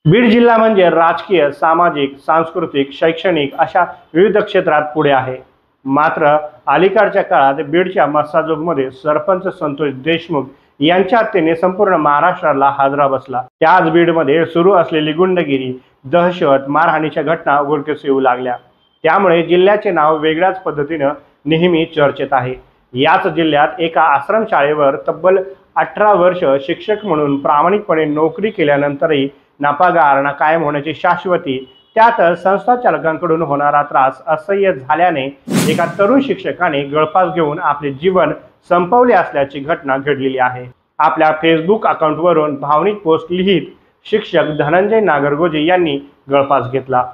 बीड जिल्हा म्हणजे राजकीय, सामाजिक, सांस्कृतिक, शैक्षणिक अशा विविध क्षेत्रात पुढे आहे. मात्र अलीकडच्या काळात बीडच्या मस्साजोगमध्ये सरपंच संतोष देशमुख यांच्या हत्येने संपूर्ण महाराष्ट्राला हादरा बसला. त्याच बीडमध्ये सुरू असलेली गुंडगिरी, दहशत, मारहाणीच्या घटना उघडकीस येऊ लागल्या. त्यामुळे जिल्ह्याचे नाव वेगळ्याच पद्धतीनं नेहमी चर्चेत आहे. याच जिल्ह्यात एका आश्रमशाळेवर तब्बल 18 वर्ष शिक्षक म्हणून प्रामाणिकपणे नोकरी केल्यानंतरही नफागार ना कायम होण्याची शाश्वती, त्यात संस्थाचालकांकडून होणारा त्रास असह्य झाल्याने एका तरुण शिक्षकाने गळफास घेऊन आपले जीवन संपवले असल्याची घटना घडलेली आहे. आपल्या फेसबुक अकाउंटवरून भावनिक पोस्ट लिहित शिक्षक धनंजय नागरगोजे यांनी गळफास घेतला.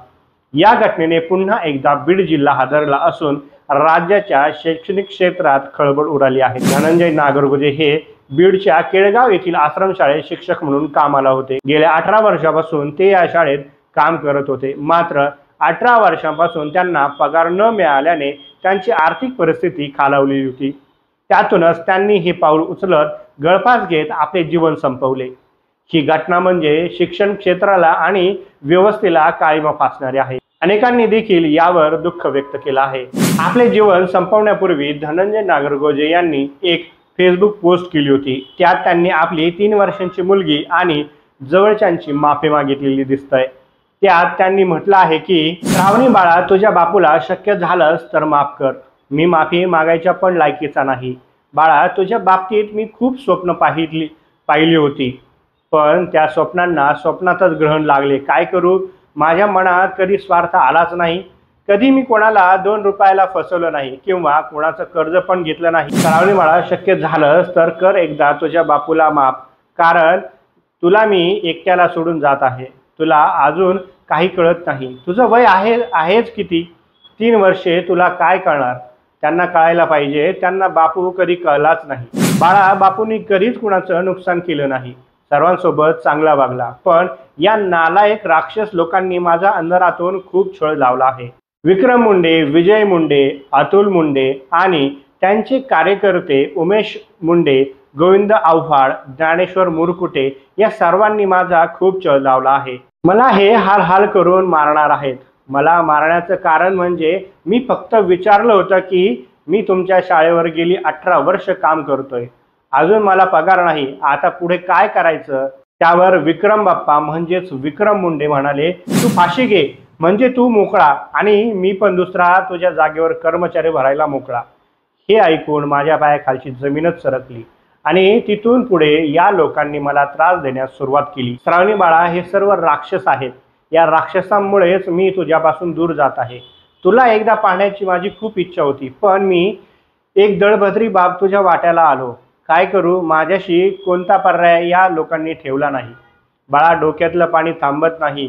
या घटनेने पुन्हा एकदा बीड जिल्हा हादरला असून राज्याच्या शैक्षणिक क्षेत्रात खळबळ उडाली आहे. धनंजय नागरगोजे हे बीडच्या केळगाव येथील आश्रमशाळेत शिक्षक म्हणून कामाला होते. गेल्या 18 वर्षापासून ते या शाळेत काम करत होते. मात्र 18 वर्षांपासून त्यांना पगार न मिळाल्याने त्यांची आर्थिक परिस्थिती खालावली होती. त्यातूनच त्यांनी हे पाऊल उचलत गळफास घेत आपले जीवन संपवले. ही घटना म्हणजे शिक्षण क्षेत्राला आणि व्यवस्थेला काळिमा फासणारी आहे. अनेकांनी देखील यावर दुःख व्यक्त केलं आहे. आपले जीवन संपवण्यापूर्वी धनंजय नागरगोजे यांनी एक फेसबुक पोस्ट केली होती. त्यात त्यांनी आपली 3 वर्षांची मुलगी आणि जवळच्यांची माफी मागितलेली दिसतंय. त्यात त्यांनी म्हटलं आहे की, श्रावणी बाळा, तुझ्या बापूला शक्य झालंच तर माफ कर. मी माफी मागायच्या पण लायकीचा नाही. बाळा, तुझ्या बाबतीत मी खूप स्वप्न पाहिली होती, पण त्या स्वप्नांना स्वप्नातच ग्रहण लागले. काय करू? माझ्या मनात कधी स्वार्थ आलाच नाही. कधी मी कोणाला 2 रुपयाला फसवलं नाही किंवा कोणाचं कर्ज पण घेतलं नाही. श्रावणी बाळा, शक्य झालंच तर कर एकदा तुझ्या बापूला माफ, कारण तुला मी एकट्याला सोडून जात आहे. तुला अजून काही कळत नाही. तुझं वय आहेच किती? 3 वर्षे तुला काय कळणार? त्यांना कळायला पाहिजे. त्यांना बापू कधी कळलाच नाही. बाळा, बापूंनी कधीच कुणाचं नुकसान केलं नाही. सर्वांसोबत चांगला वागला. पण या नालायक राक्षस लोकांनी माझ्या अंधारातून खूप छळ लावला आहे. विक्रम मुंडे, विजय मुंडे, अतुल मुंडे आणि त्यांचे कार्यकर्ते उमेश मुंडे, गोविंद आव्हाड, ज्ञानेश्वर मुरकुटे या सर्वांनी माझा खूप छळ लावला आहे. मला हे हाल करून मारणार आहेत. मला मारण्याचं कारण म्हणजे मी फक्त विचारलं होतं की मी तुमच्या शाळेवर गेली 18 वर्ष काम करतोय. अजून मला पगार नाही. आता पुढे काय करायचं? त्यावर विक्रम बाप्पा म्हणजेच विक्रम मुंडे म्हणाले, तू फाशी घे म्हणजे तू मोकळा आणि मी पण दुसरा तुझ्या जागेवर कर्मचारी भरायला मोकळा. हे ऐकून माझ्या पायाखालची जमीनच सरकली आणि तिथून पुढे या लोकांनी मला त्रास देण्यास सुरुवात केली. श्रावणी बाळा, हे सर्व राक्षस आहेत. या राक्षसांमुळेच मी तुझ्यापासून दूर जात आहे. तुला एकदा पाहण्याची माझी खूप इच्छा होती, पण मी एक दळभद्री बाब तुझ्या वाट्याला आलो. काय करू? माझ्याशी कोणता पर्याय या लोकांनी ठेवला नाही. बाळा, डोक्यातलं पाणी थांबत नाही,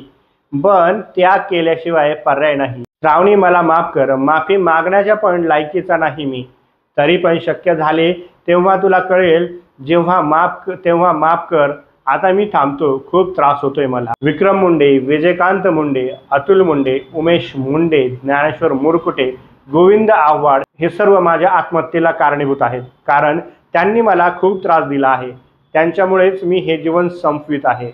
पण त्याग केल्याशिवाय पर्याय नाही. श्रावणी, मला माफ कर. माफी मागण्याच्या पण लायकीचा नाही मी. तरी पण शक्य झाले तेव्हा तुला कळेल. तेव्हा माफ कर. आता मी थांबतो. खूप त्रास होतोय मला. विक्रम मुंडे, विजयकांत मुंडे, अतुल मुंडे, उमेश मुंडे, ज्ञानेश्वर मुरकुटे, गोविंद आव्हाड हे सर्व माझ्या आत्महत्येला कारणीभूत आहेत. कारण त्यांनी मला खूप त्रास दिला आहे. त्यांच्यामुळेच मी हे जीवन संपवित आहे.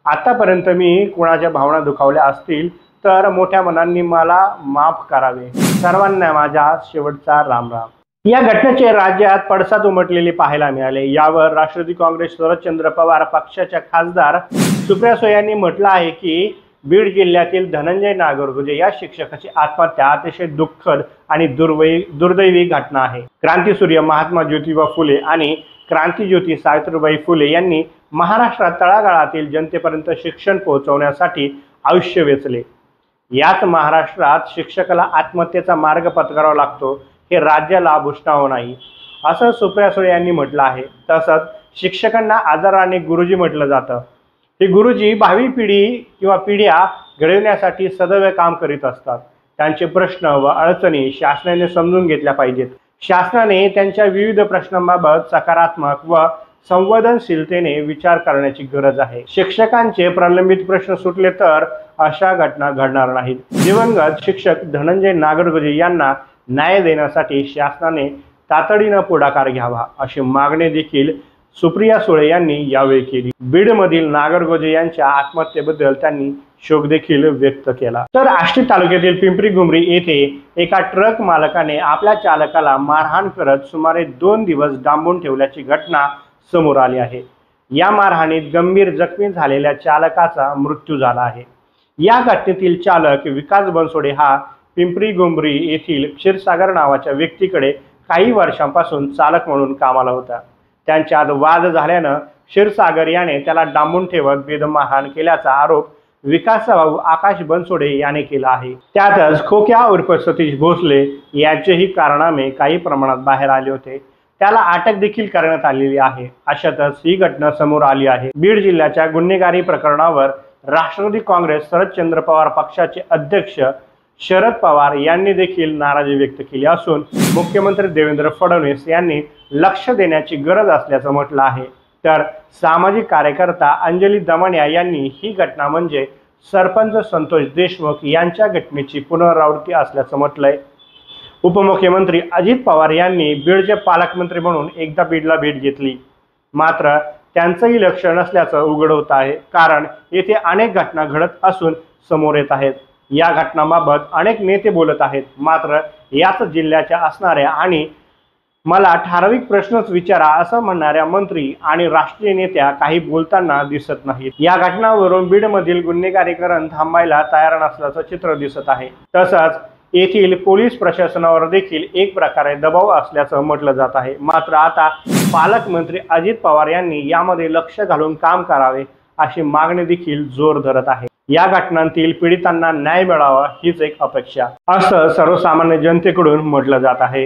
आतापर्यंत मी कुणाच्या भावना दुखावल्या असतील तर मोठ्या मनांनी मला माफ करावे. सर्वांना माझा शेवटचा रामराम. या घटनेचे राज्यात पडसाद उमटलेले पाहायला मिळाले. यावर राष्ट्रवादी काँग्रेस शरदचंद्र पवार पक्षाच्या खासदार सुप्रिया सुळे यांनी म्हटलं आहे की बीड जिल्ह्यातील धनंजय नागरगोजे या शिक्षकाची आत्महत्या अतिशय दुःखद आणि दुर्दैवी घटना आहे. क्रांतीसूर्य महात्मा ज्योतिबा फुले आणि क्रांतीज्योती सावित्रीबाई फुले यांनी महाराष्ट्रात तळागाळातील जनतेपर्यंत शिक्षण पोहोचवण्यासाठी आयुष्य वेचले. याच महाराष्ट्रात शिक्षकाला आत्महत्येचा मार्ग पत्करावा लागतो हे राज्याला भूषणावं नाही, असं सुप्रिया सुळे यांनी म्हटलं आहे. तसंच शिक्षकांना आदराने गुरुजी म्हटलं जातं. हे गुरुजी भावी पिढी किंवा पिढ्या घडविण्यासाठी सदैव काम करीत असतात. त्यांचे प्रश्न व अडचणी शासनाने समजून घेतल्या पाहिजेत. शासनाने त्यांच्या विविध प्रश्नांबाबत सकारात्मक व संवेदनशीलतेने विचार करण्याची गरज आहे. शिक्षकांचे प्रलंबित प्रश्न सुटले तर अशा घटना घडणार नाहीत. दिवंगत शिक्षक धनंजय नागरगोजे यांना न्याय देण्यासाठी शासनाने तातडीने पुढाकार घ्यावा, अशी मागणी देखील सुप्रिया सुळे यांनी यावेळी केली। बीडमधील नागरगोजे यांच्या आत्महत्येबद्दल त्यांनी शोक देखील व्यक्त केला। तर आष्टी तालुक्यातील पिंपरी-गुमरी येथे एका ट्रक मालकाने आपल्या चालकाला मारहाण करत सुमारे 2 दिवस डांबून ठेवल्याची घटना समोर आली आहे। या मारहाणीत गंभीर जखमी झालेल्या चालकाचा मृत्यू झाला आहे। या घटनेतील चालक विकास बनसोडे हा पिंपरी-गुमरी येथील क्षीरसागर नावाच्या व्यक्तीकडे काही वर्षांपासून चालक म्हणून कामाला होता। त्यांच्यात वाद झाल्यानं क्षीरसागर याने त्याला डांबून ठेवत बेदम मारहाण केल्याचा आरोप विकासचा भाऊ आकाश बनसोडे याने केला आहे। त्यातच खोक्या उर्फ सतीश भोसले याचेही कारनामे काही प्रमाणात बाहेर आले होते। त्याला अटक देखील करण्यात आलेली आहे। अशातच ही घटना समोर आली आहे। बीड जिल्ह्याच्या गुन्हेगारी प्रकरणावर राष्ट्रवादी काँग्रेस शरदचंद्र पवार पक्षाचे अध्यक्ष शरद पवार यांनी देखील नाराजी व्यक्त केली असून मुख्यमंत्री देवेंद्र फडणवीस यांनी लक्ष देण्याची गरज असल्याचं म्हटलं आहे। तर सामाजिक कार्यकर्ता अंजली दमनिया यांनी ही घटना म्हणजे सरपंच संतोष देशमुख यांच्या घटनेची पुनरावृत्ती असल्याचं म्हटलंय। उपमुख्यमंत्री अजित पवार यांनी बीडचे पालकमंत्री म्हणून एकदा बीडला भेट घेतली, मात्र त्यांचंही लक्ष नसल्याचं उघड होत आहे। कारण येथे अनेक घटना घडत असून समोर येत आहेत। या घटनांबाबत अनेक नेते बोलत आहेत, मात्र याच जिल्ह्याच्या असणाऱ्या आणि मला ठराविक प्रश्नच विचारा असं म्हणणाऱ्या मंत्री आणि राष्ट्रीय नेत्या काही बोलताना दिसत नाहीत। या घटनावरून बीडमधील गुन्हेगारीकरण थांबायला तयार नसल्याचं चित्र दिसत आहे। तसंच येथील पोलीस प्रशासनावर देखील एक प्रकारे दबाव असल्याचं म्हटलं जात आहे। मात्र आता पालकमंत्री अजित पवार यांनी यामध्ये लक्ष घालून काम करावे अशी मागणी देखील जोर धरत आहे। या घटनांतील पीडितांना न्याय मिळावा हीच एक अपेक्षा असं सर्वसामान्य जनतेकडून म्हटलं जात आहे।